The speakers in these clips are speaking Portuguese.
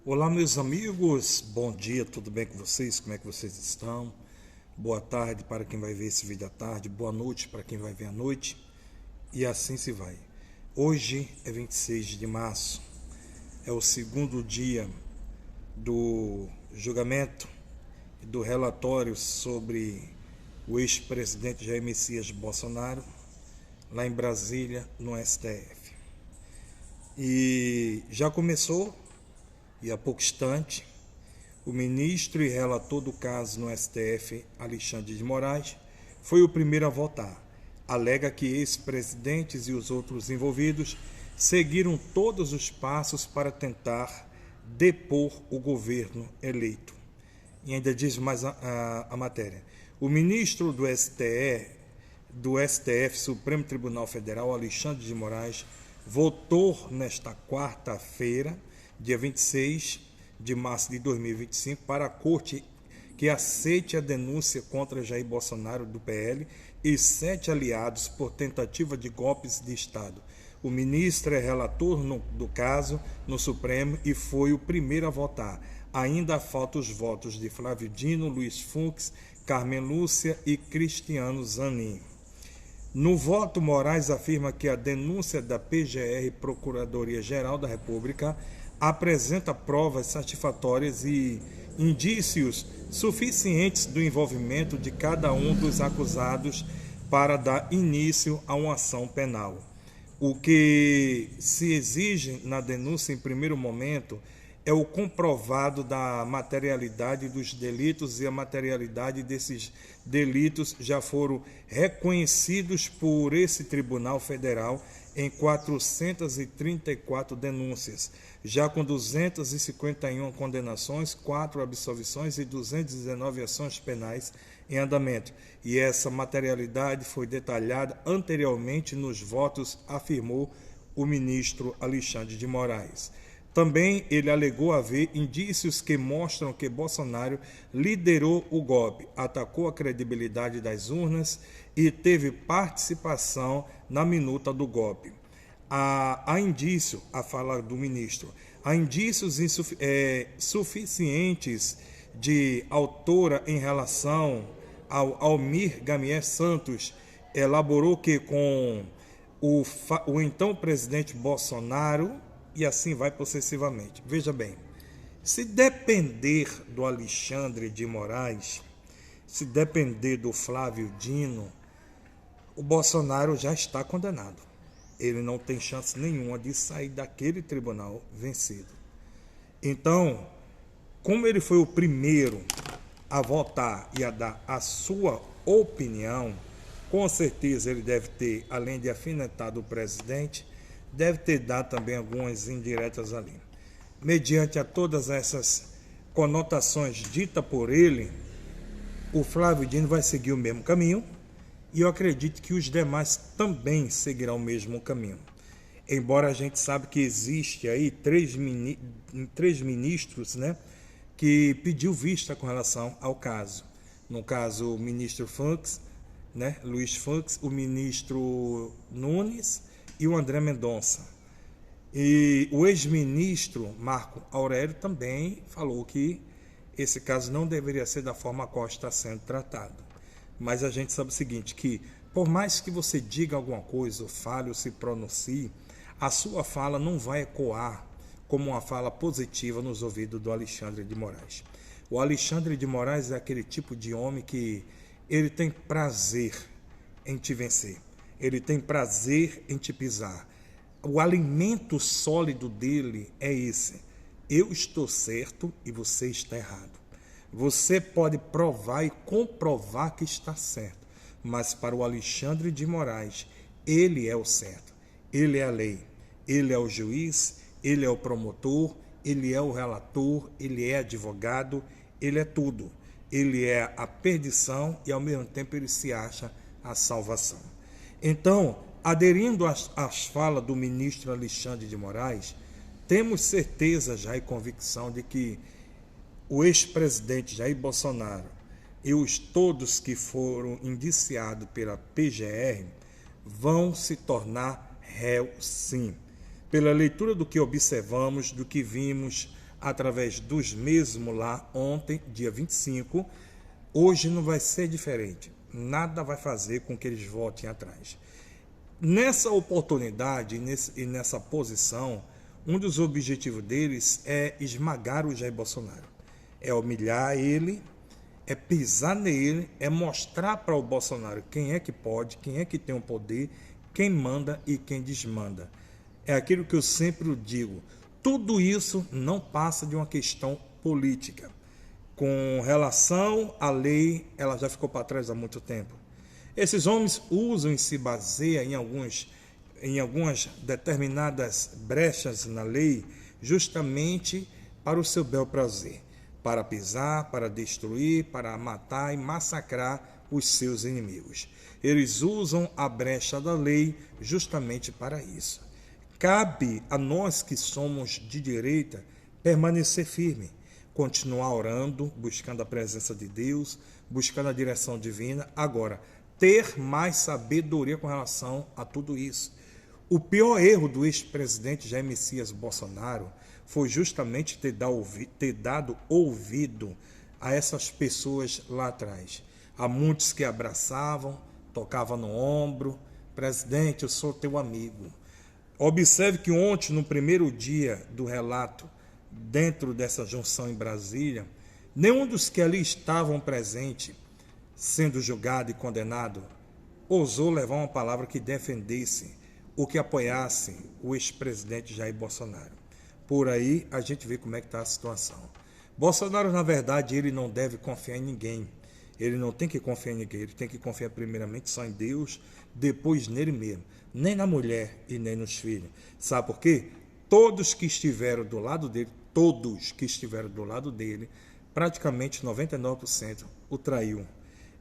Olá, meus amigos, bom dia, tudo bem com vocês? Como é que vocês estão? Boa tarde para quem vai ver esse vídeo à tarde, boa noite para quem vai ver à noite, e assim se vai. Hoje é 26 de março, é o segundo dia do julgamento e do relatório sobre o ex-presidente Jair Messias Bolsonaro, lá em Brasília, no STF. E já começou. E há pouco instante, o ministro e relator do caso no STF, Alexandre de Moraes, foi o primeiro a votar. Alega que ex-presidentes e os outros envolvidos seguiram todos os passos para tentar depor o governo eleito. E ainda diz mais a matéria. O ministro do STF, Supremo Tribunal Federal, Alexandre de Moraes, votou nesta quarta-feira, dia 26 de março de 2025, para a Corte que aceite a denúncia contra Jair Bolsonaro, do PL, e 7 aliados por tentativa de golpes de Estado. O ministro é relator do caso no Supremo e foi o primeiro a votar. Ainda faltam os votos de Flávio Dino, Luiz Fux, Carmen Lúcia e Cristiano Zanin. No voto, Moraes afirma que a denúncia da PGR, Procuradoria-Geral da República, apresenta provas satisfatórias e indícios suficientes do envolvimento de cada um dos acusados para dar início a uma ação penal. O que se exige na denúncia em primeiro momento é o comprovado da materialidade dos delitos, e a materialidade desses delitos já foram reconhecidos por esse Tribunal Federal em 434 denúncias, já com 251 condenações, 4 absolvições e 219 ações penais em andamento. E essa materialidade foi detalhada anteriormente nos votos, afirmou o ministro Alexandre de Moraes. Também ele alegou haver indícios que mostram que Bolsonaro liderou o golpe, atacou a credibilidade das urnas e teve participação na minuta do golpe. Há indício, a fala do ministro, há indícios suficientes de autora em relação ao Almir Gamier Santos, elaborou que com o então presidente Bolsonaro, e assim vai possessivamente. Veja bem, se depender do Alexandre de Moraes, se depender do Flávio Dino, o Bolsonaro já está condenado. Ele não tem chance nenhuma de sair daquele tribunal vencido. Então, como ele foi o primeiro a votar e a dar a sua opinião, com certeza ele deve ter, além de afinetar do presidente, deve ter dado também algumas indiretas ali. Mediante a todas essas conotações ditas por ele, o Flávio Dino vai seguir o mesmo caminho, e eu acredito que os demais também seguirão o mesmo caminho. Embora a gente saiba que existe aí três ministros, né, que pediu vista com relação ao caso. No caso, o ministro Fux, né, Luiz Fux, o ministro Nunes e o André Mendonça. E o ex-ministro Marco Aurélio também falou que esse caso não deveria ser da forma a qual está sendo tratado. Mas a gente sabe o seguinte, que por mais que você diga alguma coisa, ou fale, ou se pronuncie, a sua fala não vai ecoar como uma fala positiva nos ouvidos do Alexandre de Moraes. O Alexandre de Moraes é aquele tipo de homem que ele tem prazer em te vencer. Ele tem prazer em te pisar. O alimento sólido dele é esse. Eu estou certo e você está errado. Você pode provar e comprovar que está certo, mas para o Alexandre de Moraes, ele é o certo. Ele é a lei. Ele é o juiz, ele é o promotor, ele é o relator, ele é advogado, ele é tudo. Ele é a perdição e, ao mesmo tempo, ele se acha a salvação. Então, aderindo às falas do ministro Alexandre de Moraes, temos certeza já e convicção de que o ex-presidente Jair Bolsonaro e todos que foram indiciados pela PGR vão se tornar réus, sim. Pela leitura do que observamos, do que vimos através dos mesmos lá ontem, dia 25, hoje não vai ser diferente. Nada vai fazer com que eles voltem atrás. Nessa oportunidade e nessa posição, um dos objetivos deles é esmagar o Jair Bolsonaro. É humilhar ele, é pisar nele, é mostrar para o Bolsonaro quem é que pode, quem é que tem o poder, quem manda e quem desmanda. É aquilo que eu sempre digo. Tudo isso não passa de uma questão política. Com relação à lei, ela já ficou para trás há muito tempo. Esses homens usam e se baseiam em algumas determinadas brechas na lei, justamente para o seu bel prazer, para pisar, para destruir, para matar e massacrar os seus inimigos. Eles usam a brecha da lei justamente para isso. Cabe a nós que somos de direita permanecer firme, continuar orando, buscando a presença de Deus, buscando a direção divina. Agora, ter mais sabedoria com relação a tudo isso. O pior erro do ex-presidente Jair Messias Bolsonaro foi justamente ter dado ouvido a essas pessoas lá atrás. Há muitos que abraçavam, tocavam no ombro. Presidente, eu sou teu amigo. Observe que ontem, no primeiro dia do relato, dentro dessa junção em Brasília, nenhum dos que ali estavam presentes, sendo julgado e condenado, ousou levar uma palavra que defendesse ou que apoiasse o ex-presidente Jair Bolsonaro. Por aí a gente vê como é que está a situação. Bolsonaro, na verdade, ele não deve confiar em ninguém. Ele não tem que confiar em ninguém, ele tem que confiar primeiramente só em Deus, depois nele mesmo. Nem na mulher e nem nos filhos. Sabe por quê? Todos que estiveram do lado dele, praticamente 99% o traiu.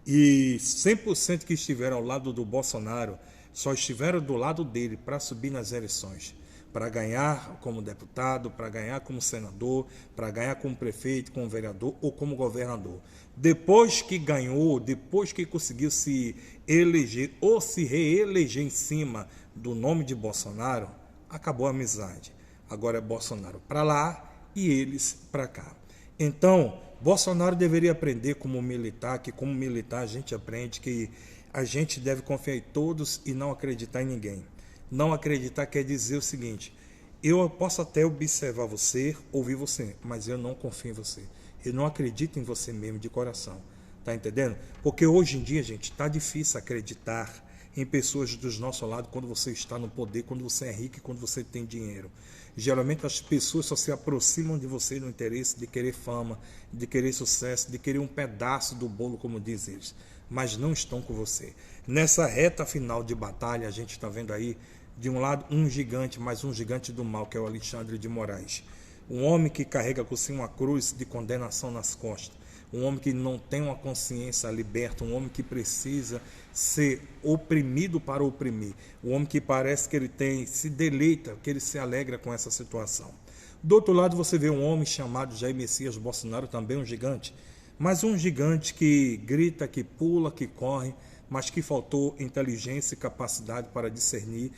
E 100% que estiveram ao lado do Bolsonaro só estiveram do lado dele para subir nas eleições, para ganhar como deputado, para ganhar como senador, para ganhar como prefeito, como vereador ou como governador. Depois que ganhou, depois que conseguiu se eleger ou se reeleger em cima do nome de Bolsonaro, acabou a amizade. Agora é Bolsonaro para lá e eles para cá. Então, Bolsonaro deveria aprender como militar, que como militar a gente aprende que a gente deve confiar em todos e não acreditar em ninguém. Não acreditar quer dizer o seguinte: eu posso até observar você, ouvir você, mas eu não confio em você. Eu não acredito em você mesmo de coração. Tá entendendo? Porque hoje em dia, gente, tá difícil acreditar em pessoas do nosso lado quando você está no poder, quando você é rico e quando você tem dinheiro. Geralmente as pessoas só se aproximam de você no interesse de querer fama, de querer sucesso, de querer um pedaço do bolo, como dizem eles, mas não estão com você. Nessa reta final de batalha, a gente está vendo aí, de um lado, um gigante, mas um gigante do mal, que é o Alexandre de Moraes. Um homem que carrega com si uma cruz de condenação nas costas. Um homem que não tem uma consciência liberta, um homem que precisa ser oprimido para oprimir. Um homem que parece que ele se deleita, que ele se alegra com essa situação. Do outro lado você vê um homem chamado Jair Messias Bolsonaro, também um gigante, mas um gigante que grita, que pula, que corre, mas que faltou inteligência e capacidade para discernir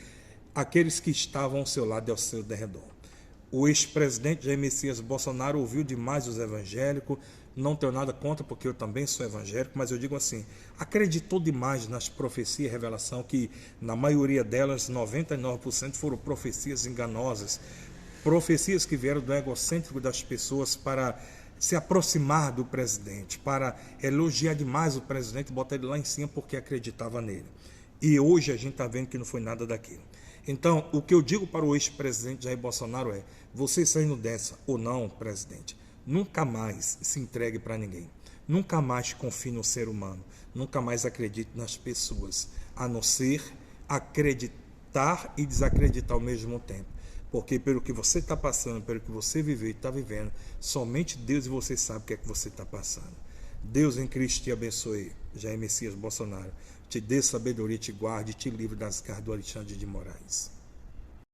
aqueles que estavam ao seu lado e ao seu derredor. O ex-presidente Jair Messias Bolsonaro ouviu demais os evangélicos, não tenho nada contra porque eu também sou evangélico, mas eu digo assim, acreditou demais nas profecias e revelação que na maioria delas, 99% foram profecias enganosas, profecias que vieram do egocêntrico das pessoas para se aproximar do presidente, para elogiar demais o presidente, botar ele lá em cima porque acreditava nele. E hoje a gente está vendo que não foi nada daquilo. Então, o que eu digo para o ex-presidente Jair Bolsonaro é: você saindo dessa ou não, presidente, nunca mais se entregue para ninguém. Nunca mais confie no ser humano. Nunca mais acredite nas pessoas, a não ser acreditar e desacreditar ao mesmo tempo. Porque pelo que você está passando, pelo que você viveu e está vivendo, somente Deus e você sabe o que é que você está passando. Deus em Cristo te abençoe, Jair Messias Bolsonaro. Te dê sabedoria, te guarde, te livre das garras do Alexandre de Moraes.